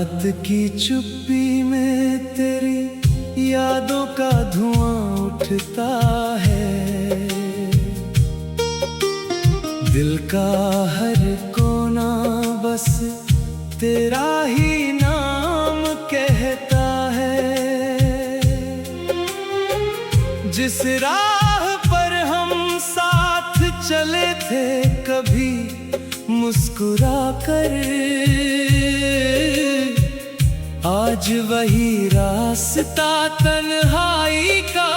रात की चुप्पी में तेरी यादों का धुआं उठता है। दिल का हर कोना बस तेरा ही नाम कहता है। जिस राह पर हम साथ चले थे कभी मुस्कुरा कर, आज वही रास्ता तन्हाई का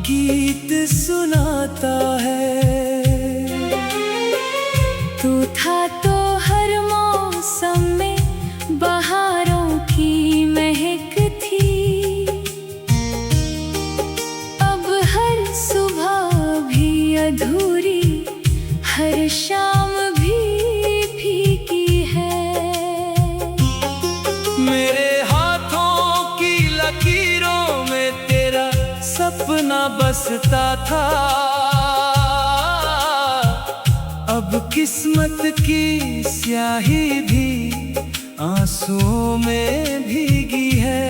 गीत सुनाता है। तू था तो हर मौसम में बहारों की महक थी, अब हर सुबह भी अधूरी, हर शाम भी फीकी है। मेरे हाथों की लकीरों में तेरा सपना बसता था, अब किस्मत की स्याही भी आंसुओं में भीगी है।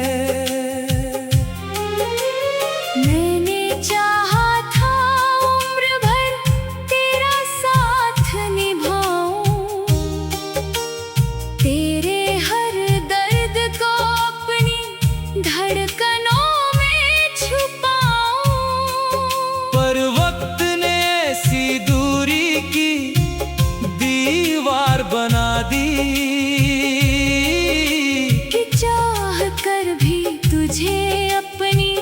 मैंने चाहा था उम्र भर तेरा साथ निभाऊं, तेरे हर दर्द को अपनी धड़कनों में छुपाऊं। पर वक्त ने ऐसी दूरी की दीवार बना दी कि चाह कर भी तुझे अपनी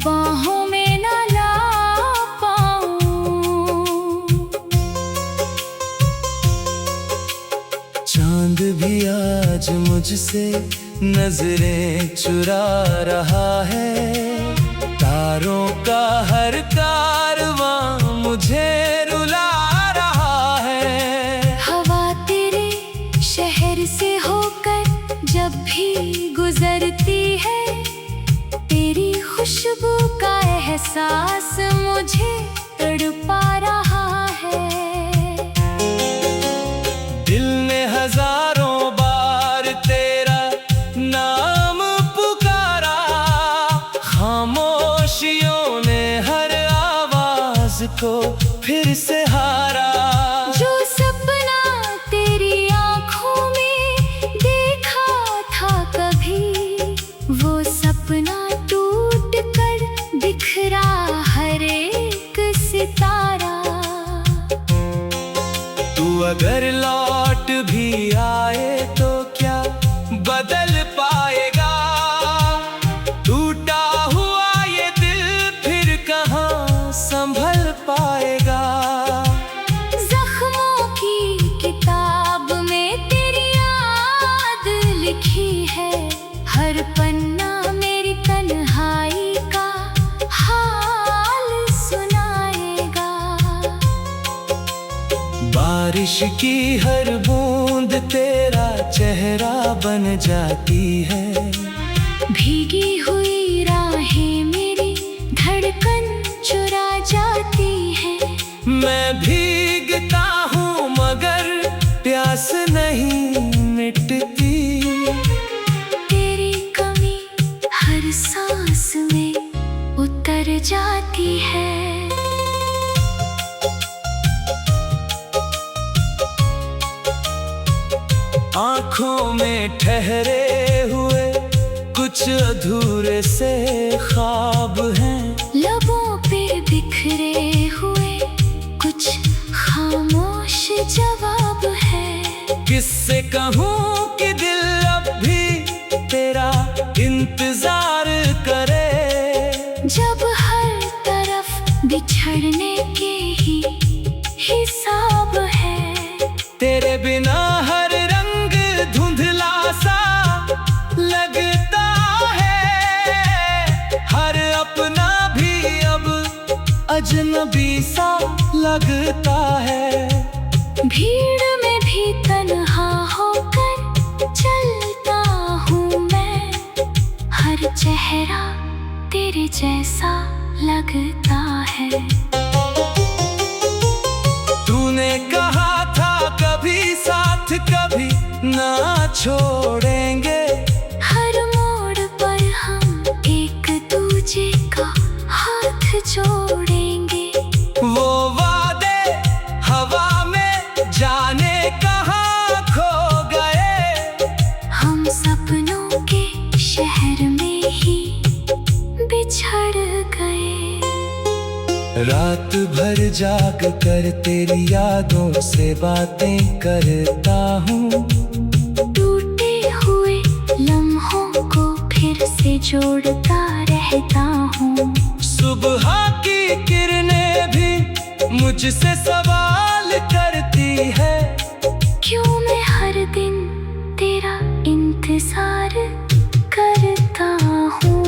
बाहों में न ला पाऊं। चांद भी आज मुझसे नजरें चुरा रहा है। तारों का हर कारवां मुझे रुला रहा है। हवा तेरे शहर से होकर जब भी गुजरती है, तेरी खुशबू का एहसास मुझे तड़पा रहा है। दिल ने हजारों बार तेरा नाम पुकारा, खामोशियों ने हर आवाज को फिर से हारा। जो सपना तेरी आँखों में देखा था कभी, वो सपना टूट कर बिखरा हर एक सितारा। तू अगर लौट भी आए तो क्या बदल पाएगा? टूटा हुआ ये दिल फिर कहाँ संभल पाएगा? जख्मों की किताब में तेरी याद लिखी है, हर पन्ना मेरी तन्हाई का हाल सुनाएगा। बारिश की हर बूंद तेरा चेहरा बन जाती है। भीगी हुई राहें मेरी धड़कन चुरा जाती है। मैं भीगता हूँ मगर प्यास नहीं मिटती। तेरी कमी हर सांस में उतर जाती है। आँखों में ठहरे हुए कुछ अधूरे से ख्वाब हैं। लबों पे बिखरे हुए कुछ खामोश जवाब है। किससे कहूँ कि दिल अब भी तेरा इंतजार करे। जब हर तरफ बिछड़ने के ही हिसाब है। तेरे बिना हर रंग धुंधला सा लगता है। हर अपना भी अब अजनबी सा लगता है। भीड़ में भी तन्हा होकर चलता हूँ मैं, हर चेहरा तेरे जैसा लगता है। तूने कहा था कभी साथ कभी ना छोड़ेंगे। रात भर जाग कर तेरी यादों से बातें करता हूँ। टूटे हुए लम्हों को फिर से जोड़ता रहता हूँ। सुबह की किरणें भी मुझसे सवाल करती है, क्यों मैं हर दिन तेरा इंतजार करता हूँ।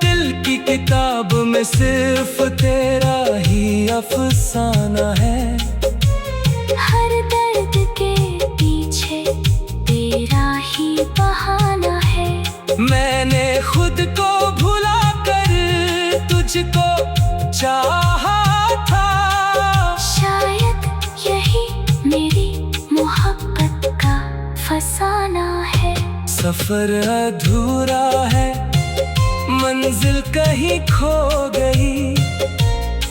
दिल की किताब में सिर्फ तेरा ही अफसाना है। हर दर्द के पीछे तेरा ही बहाना है। मैंने खुद को भुला कर तुझको चाहा था। शायद यही मेरी मोहब्बत का फसाना है। सफर अधूरा है, मंजिल कहीं खो गई।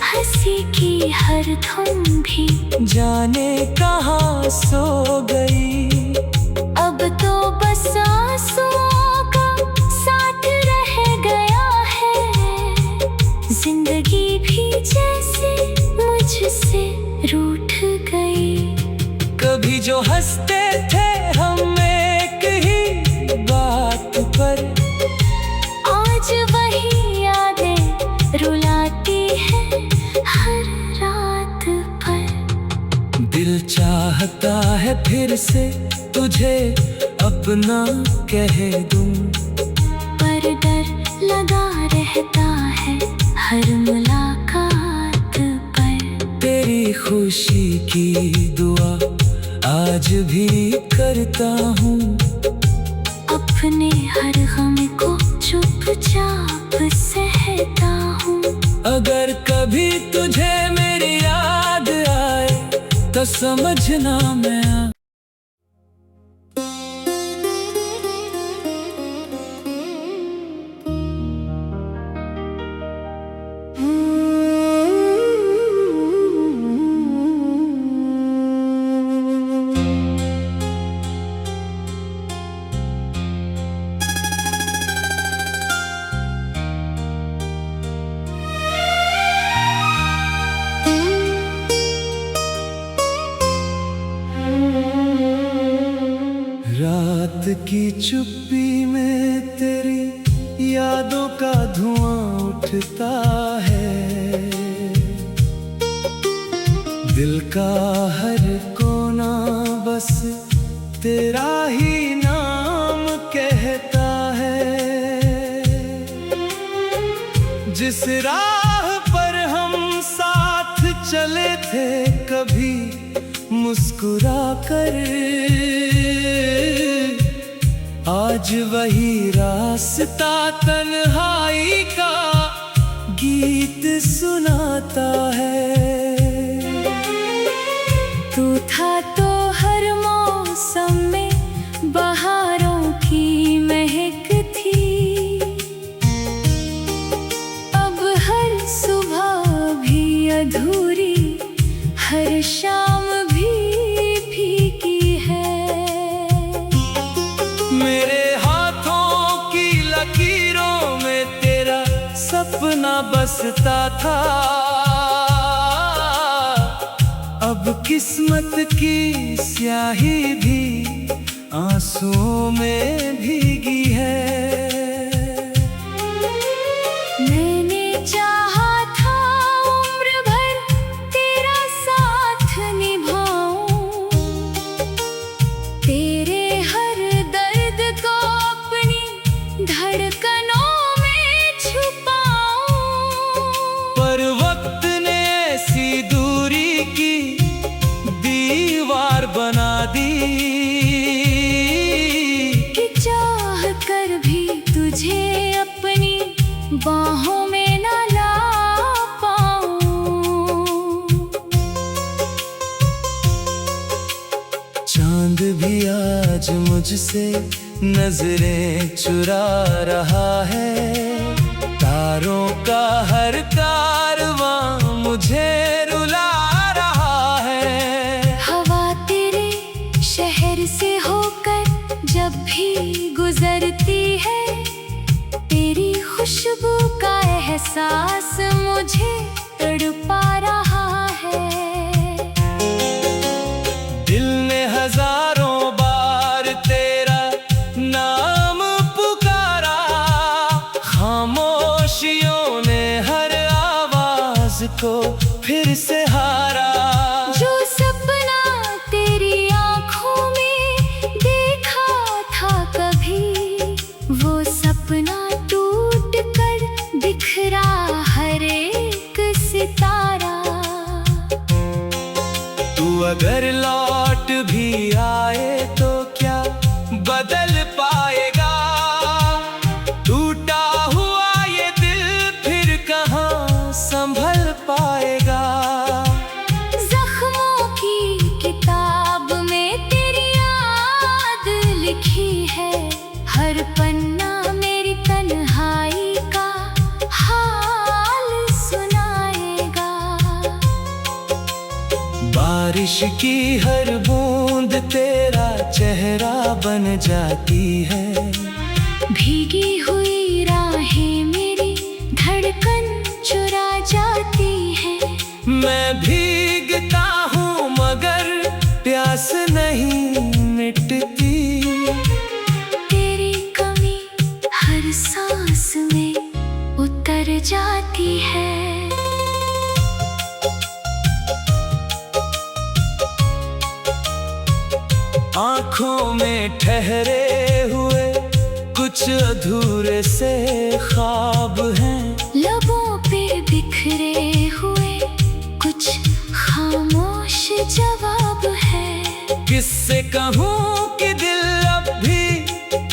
हंसी की हर धुन भी जाने कहाँ सो गई। अब तो बस आंसुओं का साथ रह गया है। जिंदगी भी जैसे मुझसे रूठ गई। कभी जो हंसते थे हम एक ही बात पर, आज वही यादें रुलाती है हर रात पर। दिल चाहता है फिर से तुझे अपना कह दूं, पर डर लगा रहता है हर मुलाकात पर। तेरी खुशी की दुआ आज भी करता हूँ। अपने हर गम को चुपचाप सहता हूँ। अगर कभी तुझे मेरी याद आए तो समझना मैं रात की चुप्पी में तेरी यादों का धुआं उठता है। दिल का हर कोना बस तेरा ही नाम कहता है। जिस राह पर हम साथ चले थे कभी मुस्कुरा कर, आज वही रास्ता तन्हाई का गीत सुनाता है। तू था तो हर मौसम में बहारों की महक थी। अब हर सुबह भी अधूरी, हर शाम भी फीकी है। मेरे हाथों की लकीरों में तेरा सपना बसता था। अब किस्मत की स्याही भी आंसुओं में भीगी है। मैंने चाहा था उम्र भर तेरा साथ निभाऊं। तेरे हर दर्द को अपनी धड़कनों में छुपाऊं। पर वक्त ने ऐसी दूरी की दीवार बना दी कि चाह कर भी तुझे अपनी बाहों में न ला पाऊं। चांद भी आज मुझसे नजरें चुरा रहा है। तारों का हर कारवां मुझे रुला रहा है। हवा तेरे शहर से होकर जब भी गुजरती है, तेरी खुशबू का एहसास मुझे पा रहा है। दिल ने हजारों बार तेरा नाम पुकारा, खामोशियों ने हर आवाज को फिर से हारा। जो सपना तेरी आंखों में देखा था कभी, वो सपना टूट कर बिखरा हर एक सितारा। तू अगर लौट भी आए तो क्या बदल पाएगा? टूटा हुआ ये दिल फिर कहाँ संभल पाएगा? जख्मों की किताब में तेरी याद लिखी है, हर पन्ना मेरी तन्हाई का हाल सुनाएगा। बारिश की हर बूंद तेरा चेहरा बन जाती है। भीगी हुई राहें मेरी धड़कन चुरा जाती है। मैं भीगता हूँ मगर प्यास नहीं मिटती। तेरी कमी हर सांस में उतर जाती है। आँखों में ठहरे हुए कुछ अधूरे से ख्वाब हैं। लबों पे बिखरे हुए कुछ खामोश जवाब है। किससे कहूँ कि दिल अब भी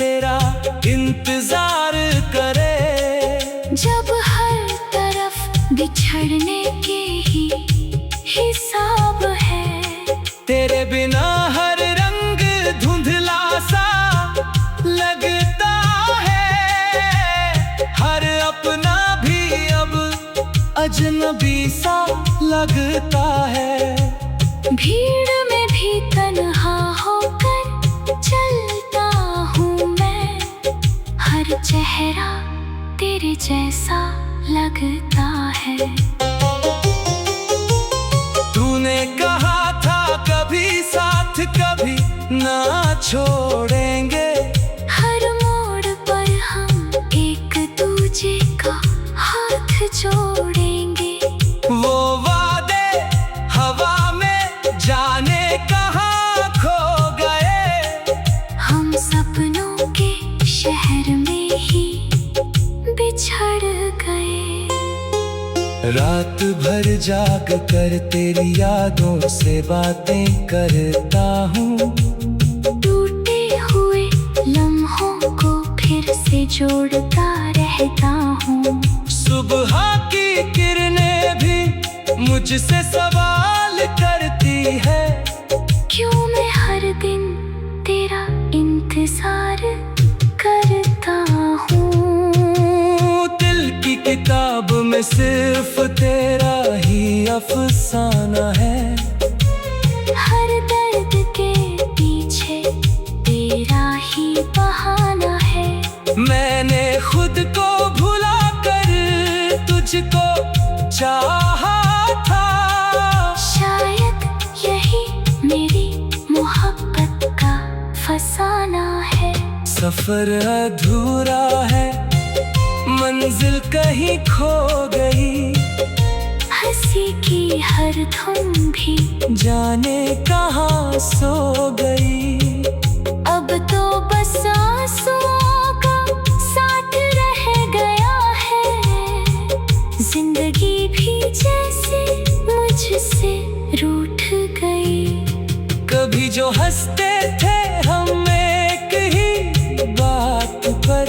तेरा इंतजार करे। जब हर तरफ बिछड़ने के ही हिसाब है। तेरे बिना हर रंग धुंधला सा लगता है। हर अपना भी अब अजनबी सा लगता है। भीड़ में भी तन्हा होकर चलता हूँ मैं, हर चेहरा तेरे जैसा लगता है। तूने कहा था कभी साथ कभी ना छोड़ेंगे। हर मोड़ पर हम एक दूजे का हाथ जोड़ेंगे। वो वादे हवा में जाने कहाँ खो गए। हम सपनों के शहर में ही बिछड़ गए। रात भर जाग कर तेरी यादों से बातें करता हूँ। टूटे हुए लम्हों को फिर से जोड़ता रहता हूँ। सुबह की किरणें भी मुझसे सवाल करती है। क्यों मैं हर दिन तेरा इंतजार करता हूँ। दिल की किताब में सिर्फ तेरा ही अफसाना है। हर दर्द के पीछे तेरा ही बहाना है। मैंने खुद को भुला कर तुझको चाहा था। शायद यही मेरी मोहब्बत का फसाना है। सफर अधूरा है, मंजिल कहीं खो गई। हंसी की हर धुन भी जाने कहाँ सो गई। अब तो बस आंसुओं का साथ रह गया है। जिंदगी भी जैसे मुझसे रूठ गई। कभी जो हंसते थे हम एक ही बात पर,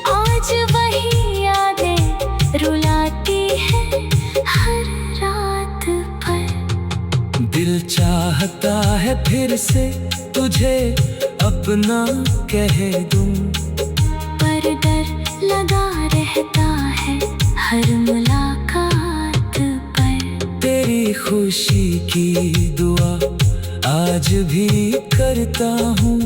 आज वही यादें रुलाती है हर रात पर। दिल चाहता है फिर से तुझे अपना कह दूं, पर डर लगा रहता है हर मुलाकात पर। तेरी खुशी की दुआ आज भी करता हूँ।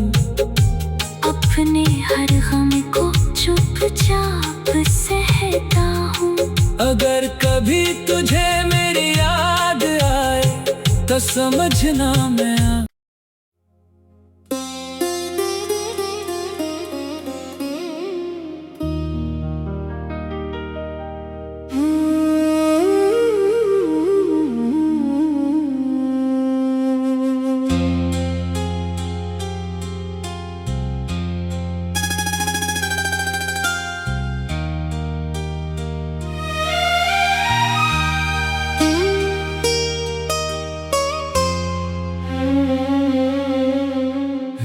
अपने हर गम को चुपचाप सहता हूँ। अगर कभी तुझे मेरी याद आए तो समझना मैं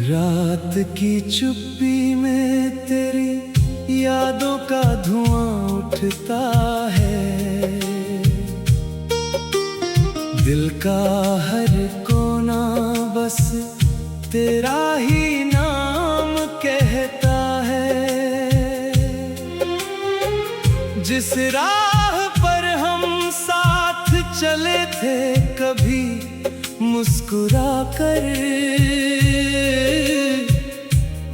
रात की चुप्पी में तेरी यादों का धुआं उठता है। दिल का हर कोना बस तेरा ही नाम कहता है। जिस राह पर हम साथ चले थे कभी मुस्कुरा कर,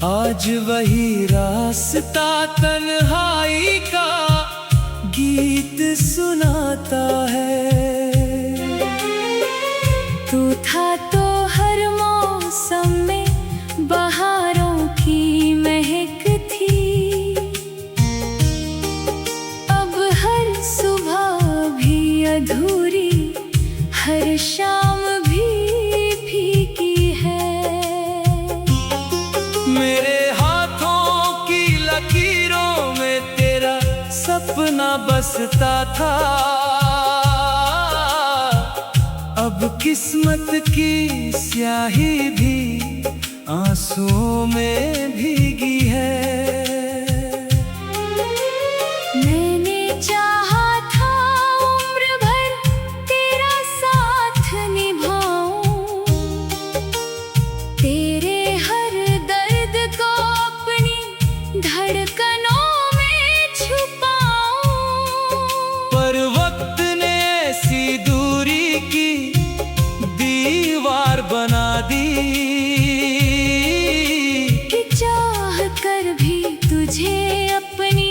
आज वही रास्ता तन्हाई का गीत सुनाता है। तू था तो हर मौसम में बहारों की महक थी, अब हर सुबह भी अधूरी, हर शाम भी फीकी है। मेरे हाथों की लकीरों में तेरा सपना बसता था, अब किस्मत की स्याही भी आंसुओं में भीगी है। मैंने चाहा था उम्र भर तेरा साथ निभाऊं, तेरे हर दर्द को अपनी धड़कनों में छुपाऊं। पर वक्त ने ऐसी दूरी की दीवार बना दी कि चाह कर भी तुझे अपनी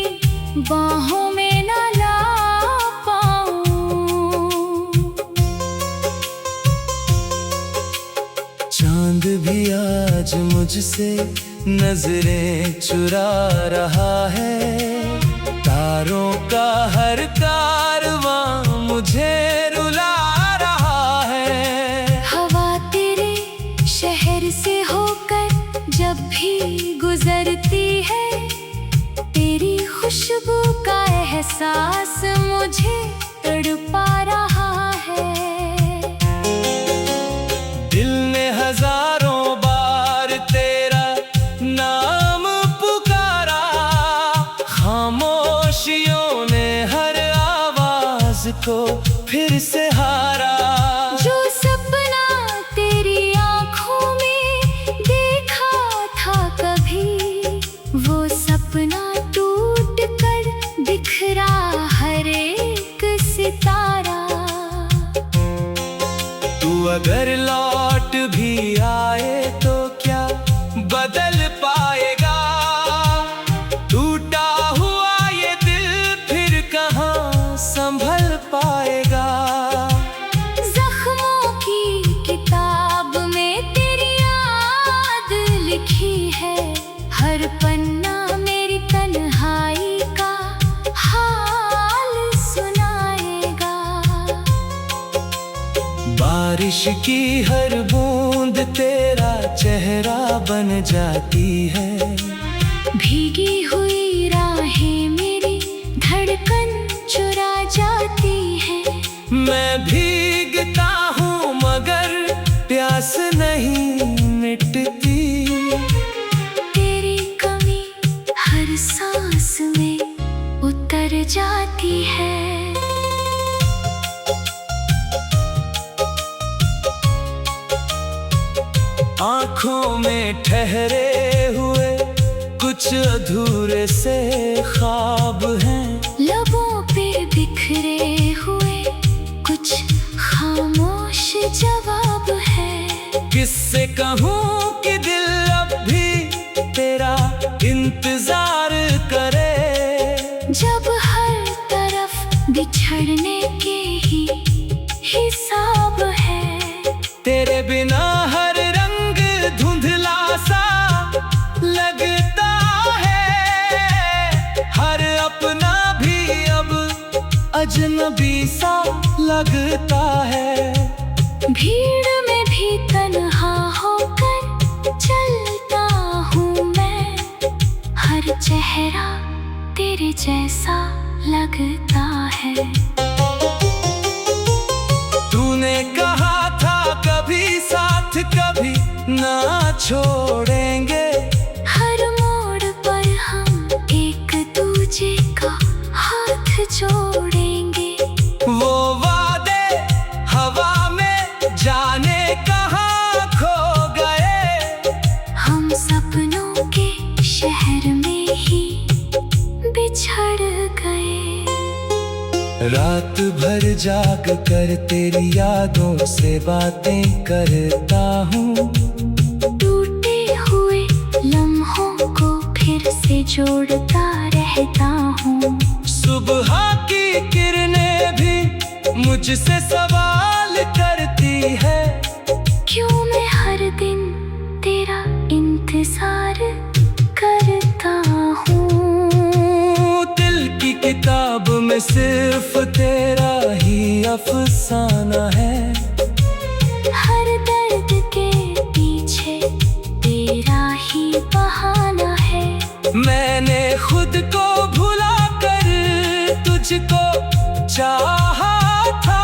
बाहों में न ला पाऊं। चांद भी आज मुझसे नजरें चुरा रहा है। तारों का हर कारवां मुझे रुला रहा है। हवा तेरे शहर से होकर जब भी गुजरती है, तेरी खुशबू का एहसास मुझे तड़पा रहा है। दिल ने हजारों बार तेरा नाम पुकारा, खामोशियों ने हर आवाज को फिर से हारा। जो सपना तेरी आँखों में देखा था कभी, वो सपना टूट कर बिखरा हर एक सितारा। तू अगर लौट भी आए तो क्या बदल पाएगा? टूटा हुआ ये दिल फिर कहाँ संभल पाएगा? जख्मों की किताब में तेरी याद लिखी है, हर पन्ना मेरी तन्हाई का हाल सुनाएगा। बारिश की हर बूंद तेरा चेहरा बन जाती है। भीगी हुई राहें मेरी धड़कन चुरा जाती है। मैं भीगता हूँ मगर प्यास नहीं मिटती। तेरी कमी हर सांस में उतर जाती है। आँखों में ठहरे हुए कुछ अधूरे से ख्वाब हैं। लबों पे बिखरे हुए कुछ खामोश जवाब है। किससे कहूँ कि दिल अब भी तेरा इंतजार करे। जब हर तरफ लगता है। भीड़ में भी तन्हा होकर चलता हूँ मैं, हर चेहरा तेरे जैसा लगता है। तूने कहा था कभी साथ कभी ना छोड़ेंगे, हर मोड़ पर हम एक दूजे का हाथ जोड़ेंगे। वो वादे हवा में जाने कहाँ खो गए, हम सपनों के शहर में ही बिछड़ गए। रात भर जाग कर तेरी यादों से बातें करता हूँ, टूटे हुए लम्हों को फिर से जोड़ता रहता हूँ। सुबह की किरणें भी मुझसे सवाल करती है, क्यों मैं हर दिन तेरा इंतजार करता हूँ। दिल की किताब में सिर्फ तेरा ही अफसाना है, हर दर्द के पीछे तेरा ही बहाना है। मैंने खुद को भुला कर तुझको चाहा था,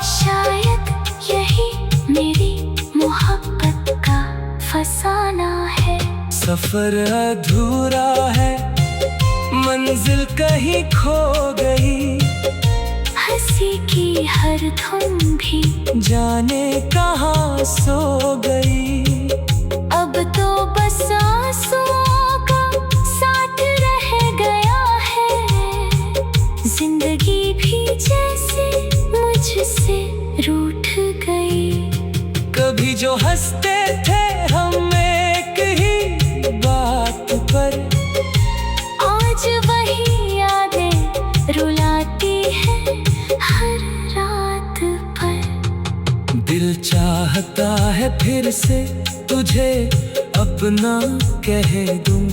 शायद यही मेरी मोहब्बत का फसाना है। सफर अधूरा है, मंजिल कहीं खो गई, हंसी की हर धुन भी जाने कहाँ सो गई। अब तो बस आंसुओं का साथ रह गया है, जिंदगी भी जैसे मुझसे रूठ गई। कभी जो हंसते थे हम एक ही बात पर, आज वही यादें रुलाती है हर रात पर। दिल चाहता है फिर से तुझे अपना कह दूं,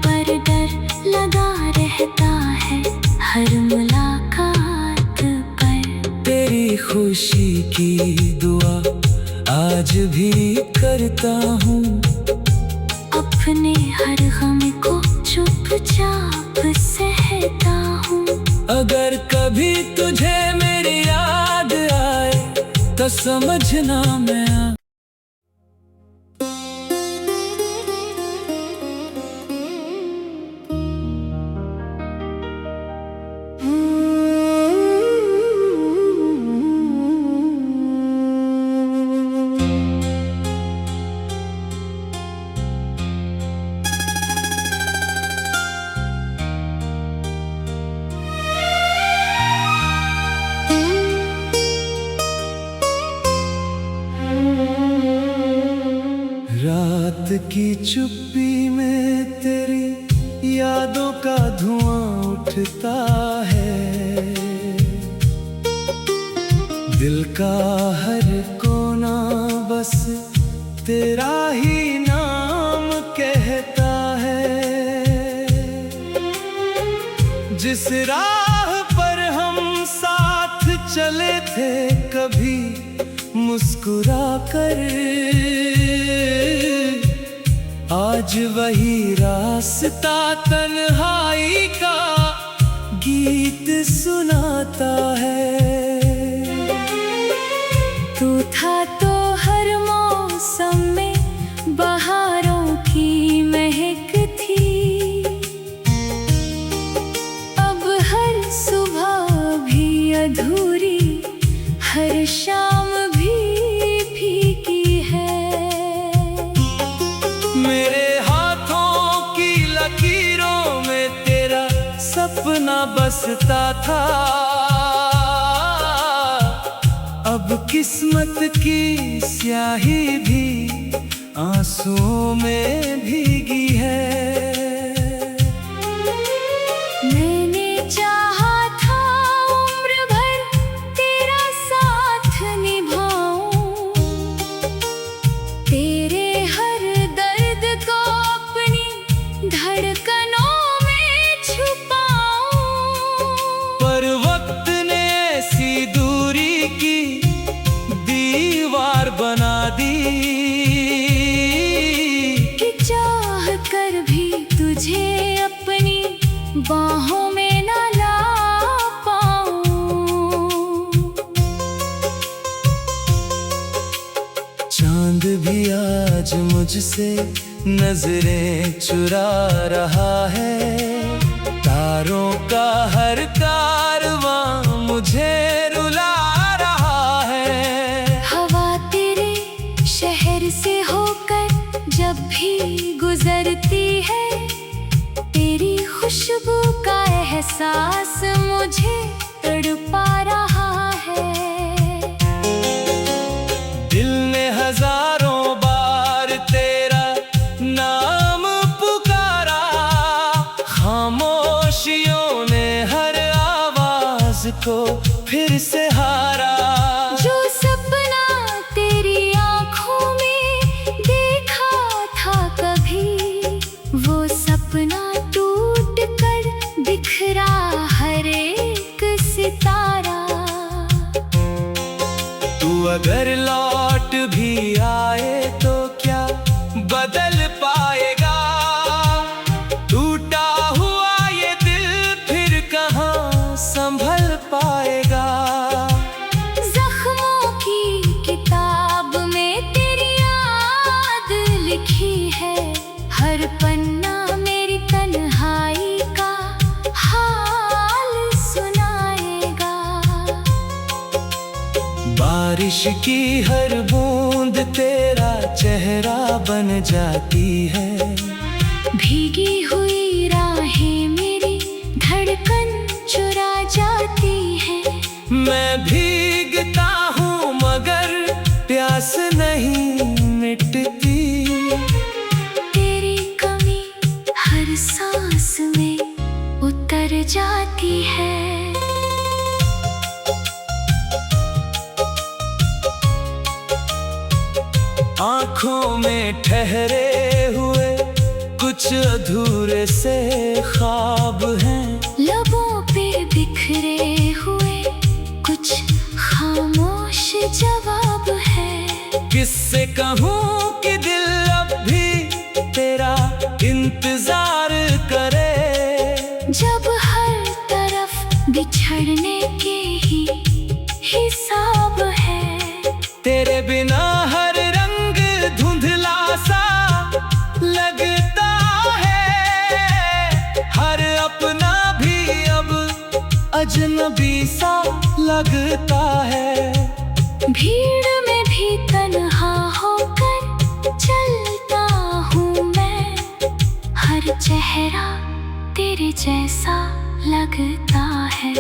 पर डर लगा रहता है हर मुलाकात पर। तेरी खुशी की दुआ आज भी करता हूँ, अपने हर गम को चुपचाप सहता हूँ। अगर कभी तुझे मेरी याद आए तो समझना मैं रात की चुप्पी में तेरी यादों का धुआं उठता है, दिल का हर कोना बस तेरा ही नाम कहता है। जिस राह पर हम साथ चले थे कभी मुस्कुरा कर, आज वही रास्ता तन्हाई का गीत सुनाता है। तू था तो हर मौसम में बहारों की महक थी, अब हर सुबह भी अधूरी, हर शाम भी फीकी है। मेरे हाथों की लकीरों में तेरा सपना बसता था, अब किस्मत की स्याही भी आंसुओं में भीगी है। मैंने चाहा था उम्र भर तेरा साथ निभाऊं, तेरे हर दर्द को अपनी धड़कनों में छुपाऊं। पर वक्त ने ऐसी आज मुझसे नजरें चुरा रहा है। तारों का हर कारवां मुझे रुला रहा है। हवा तेरे शहर से होकर जब भी गुजरती है, तेरी खुशबू का एहसास मुझे तड़पा रहा है। दिल ने हजारों बार तेरा नाम पुकारा, खामोशियों ने हर आवाज को फिर से हारा। जो सपना तेरी आंखों में देखा था कभी, वो सपना टूट कर बिखरा हर एक सितारा। तू अगर लौट भी आए तो क्या बदल पाएगा? टूटा हुआ ये दिल फिर कहाँ संभल पाएगा? जख्मों की किताब में तेरी याद लिखी है, हर पन्ना मेरी तन्हाई का हाल सुनाएगा। बारिश की हर बूंद तेरा चेहरा बन जाती है। भीगी हुई राहें मेरी धड़कन चुरा जाती है। मैं भीगता हूँ मगर प्यास नहीं मिटती। तेरी कमी हर सांस में उतर जाती है। आँखों में ठहरे हुए कुछ अधूरे से ख्वाब हैं। लबों पे बिखरे हुए कुछ खामोश जवाब है। किससे कहूँ कि दिल अब भी तेरा इंतजार करे। जब हर तरफ बिछड़ने के ही हिसाब है। तेरे बिना हर रंग धुंधला सा लगता है। हर अपना भी अब अजनबी सा लगता है। भीड़ में भी तन्हा होकर चलता हूँ मैं, हर चेहरा तेरे जैसा लगता है।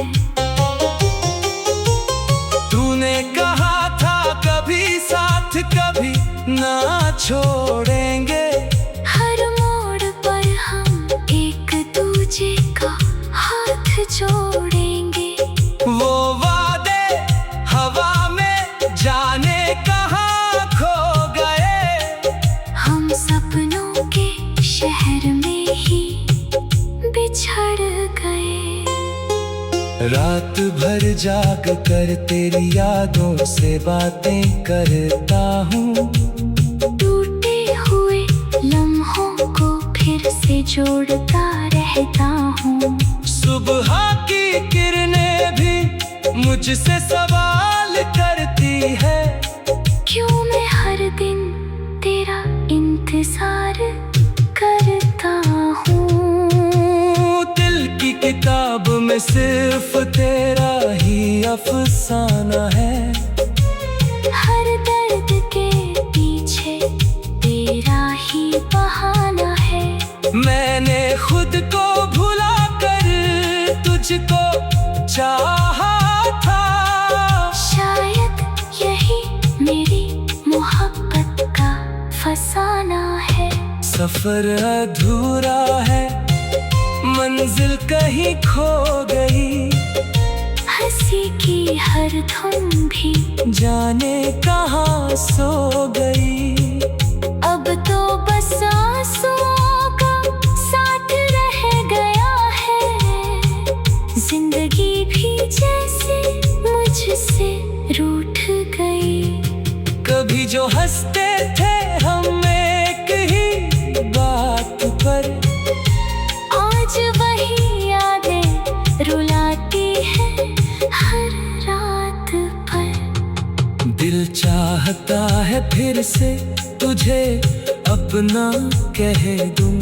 तूने कहा था कभी साथ कभी ना छोड़ेंगे। हर मोड़ पर हम एक दूजे का हाथ जोड़ेंगे। वो वादे हवा में जाने कहाँ खो गए। हम सपनों के शहर में ही बिछड़ गए। रात भर जाग कर तेरी यादों से बातें करता हूँ। टूटे हुए लम्हों को फिर से जोड़ता रहता हूँ। सुबह की किरणें भी मुझसे सवाल करती है। क्यों मैं हर दिन तेरा इंतजार करता हूँ। दिल की किताब में सिर्फ तेरा ही अफसाना है। हर दर्द के पीछे तेरा ही बहाना है। मैंने खुद को भुला कर तुझको चाहा था। शायद यही मेरी मोहब्बत का फसाना है। सफर अधूरा है, मंजिल कहीं खो गई। हंसी की हर धुन भी जाने कहाँ सो गई। अब तो बस आंसुओं का साथ रह गया है। जिंदगी भी जैसे मुझसे रूठ गई। कभी जो हंसते थे हम एक ही बात पर, आज वही यादें रुलाती है हर रात पर। दिल चाहता है फिर से तुझे तुझे अपना कह दूं,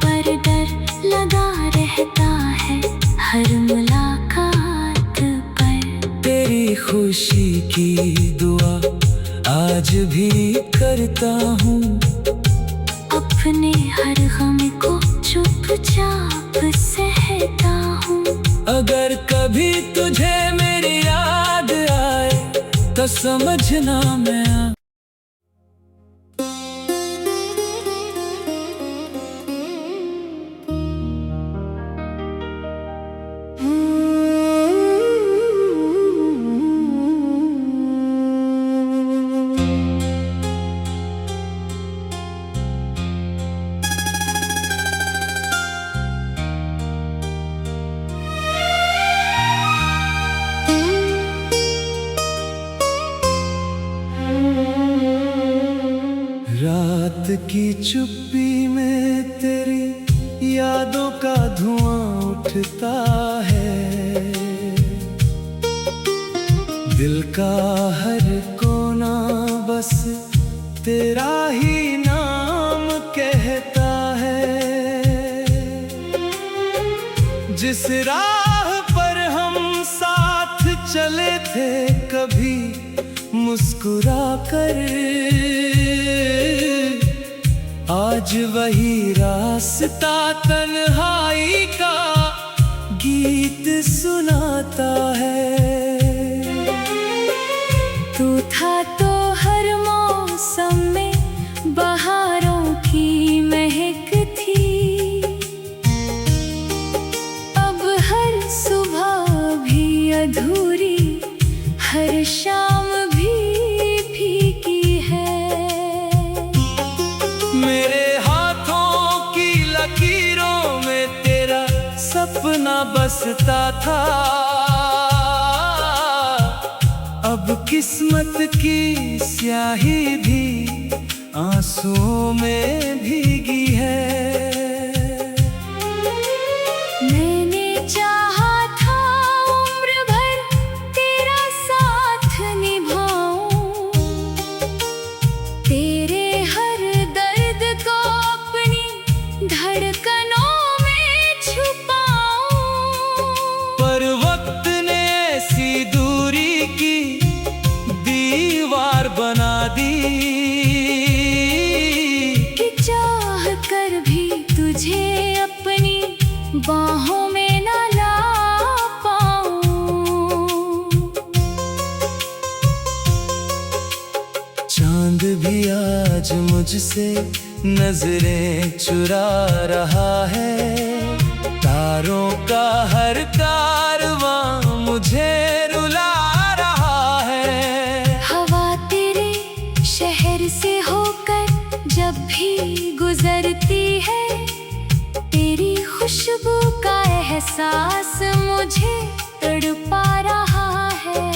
पर डर लगा रहता है हर मुलाकात पर। तेरी खुशी की दुआ आज भी करता हूँ, अपने हर गम को चुपचाप सहता हूँ। अगर कभी तुझे मेरी याद आए तो समझना मैं रात की चुप्पी में तेरी यादों का धुआं उठता है, दिल का हर कोना बस तेरा ही नाम कहता है। जिस राह पर हम साथ चले थे कभी मुस्कुरा कर, आज वही रास्ता तन्हाई का गीत सुनाता है। तू था तो हर मौसम में बहारों की महक थी, अब हर सुबह भी अधूरी, हर शाम भी फीकी है। मेरे हाथों की लकीरों में तेरा सपना बसता था, अब किस्मत की स्याही भी आंसुओं में भीगी है। मैंने चाहा था उम्र भर तेरा साथ निभाऊं, तेरे हर दर्द को अपनी धड़कनों में छुपाऊं। पर वक्त ने ऐसी दूरी की दीवार बना दी कि चाह कर भी तुझे अपनी बाहों में न ला पाऊं। चांद भी आज मुझसे नजरें चुरा रहा है, तारों का हर कारवां मुझे रुला रहा है। हवा तेरे शहर से होकर जब भी गुजरती है, तेरी खुशबू का एहसास मुझे तड़पा रहा है।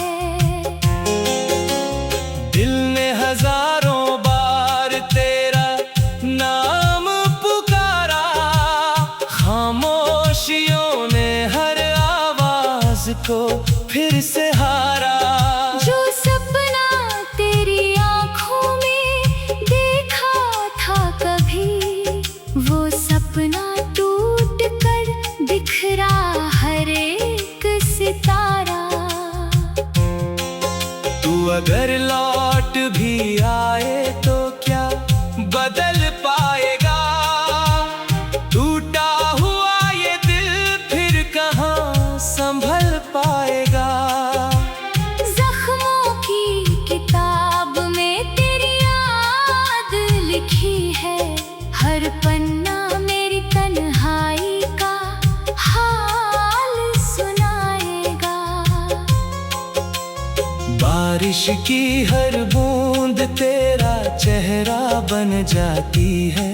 दिल ने हजारों बार तेरा नाम पुकारा, खामोशियों ने हर आवाज को फिर से हारा। जो सपना तेरी आंखों में देखा था कभी, वो सपना टूट कर बिखरा हर एक सितारा। तू अगर लौट भी आए तो क्या बदल पाएगा, टूटा हुआ ये दिल फिर कहाँ संभल पाएगा। जख्मों की किताब में तेरी याद लिखी है, हर पन्ना मेरी तन्हाई का हाल सुनाएगा। बारिश की हर बूंद तेरा चेहरा बन जाती है,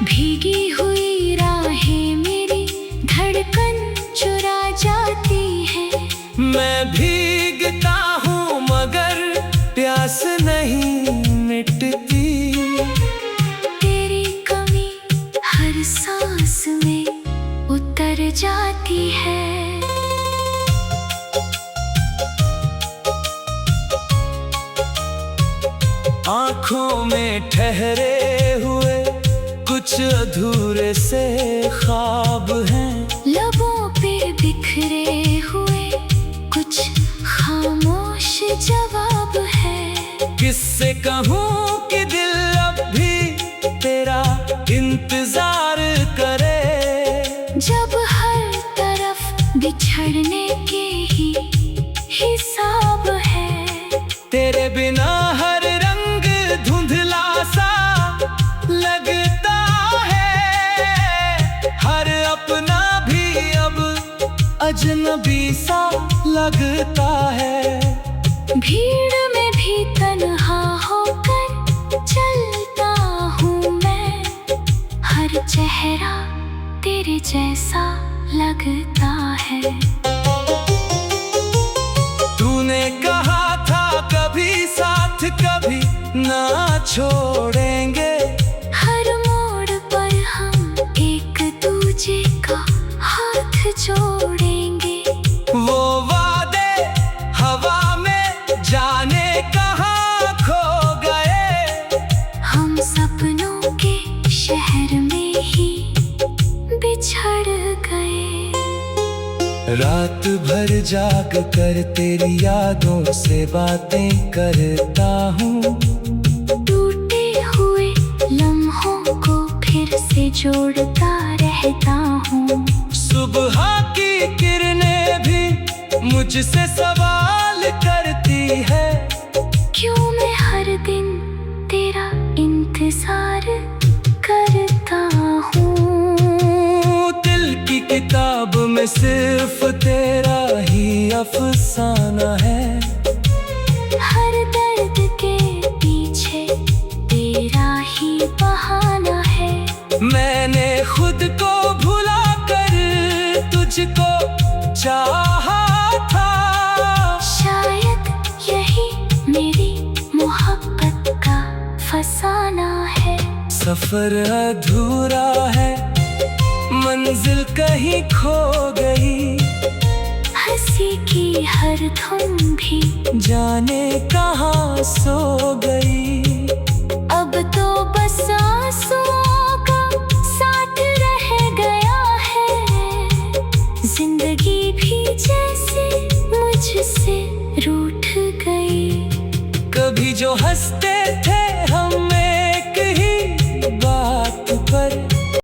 भीगी हुई राहें मेरी धड़कन चुरा जाती है। मैं भीगता हूँ मगर प्यास नहीं मिटती, तेरी कमी हर सांस में उतर जाती है। आँखों में ठहरे हुए कुछ अधूरे से ख्वाब हैं। लबों पे बिखरे हुए कुछ खामोश जवाब है। किससे कहूँ कि दिल अब भी तेरा इंतजार करे। जब हर तरफ बिछड़ने के ही हिसाब है। तेरे बिना हर रंग धुंधला सा लगता है। हर अपना भी अब अजनबी सा लगता है। भीड़ में भी तन्हा होकर चलता हूँ मैं। हर चेहरा तेरे जैसा लगता है। तूने कहा था कभी साथ कभी ना छोड़ेंगे। हर मोड़ पर हम एक दूजे का हाथ जोड़ेंगे। वो वादे हवा में जाने कहाँ खो गए। हम सपनों के शहर में ही बिछड़ गए। रात भर जाग कर तेरी यादों से बातें करता हूँ। टूटे हुए लम्हों को फिर से जोड़ता रहता हूँ। सुबह की किरणें भी मुझसे सवाल करती है। क्यों मैं हर दिन तेरा इंतजार करता हूँ। दिल की किताब में सिर्फ तेरा ही अफसाना है। हर दर्द के पीछे तेरा ही बहाना है। मैंने खुद को भुला कर तुझको चाहा था। शायद यही मेरी मोहब्बत का फसाना है। सफर अधूरा है, मंजिल कहीं खो गई। हंसी की हर धुन भी जाने कहाँ सो गई। अब तो बस आंसुओं का साथ रह गया है। जिंदगी भी जैसे मुझसे रूठ गई। कभी जो हंसते थे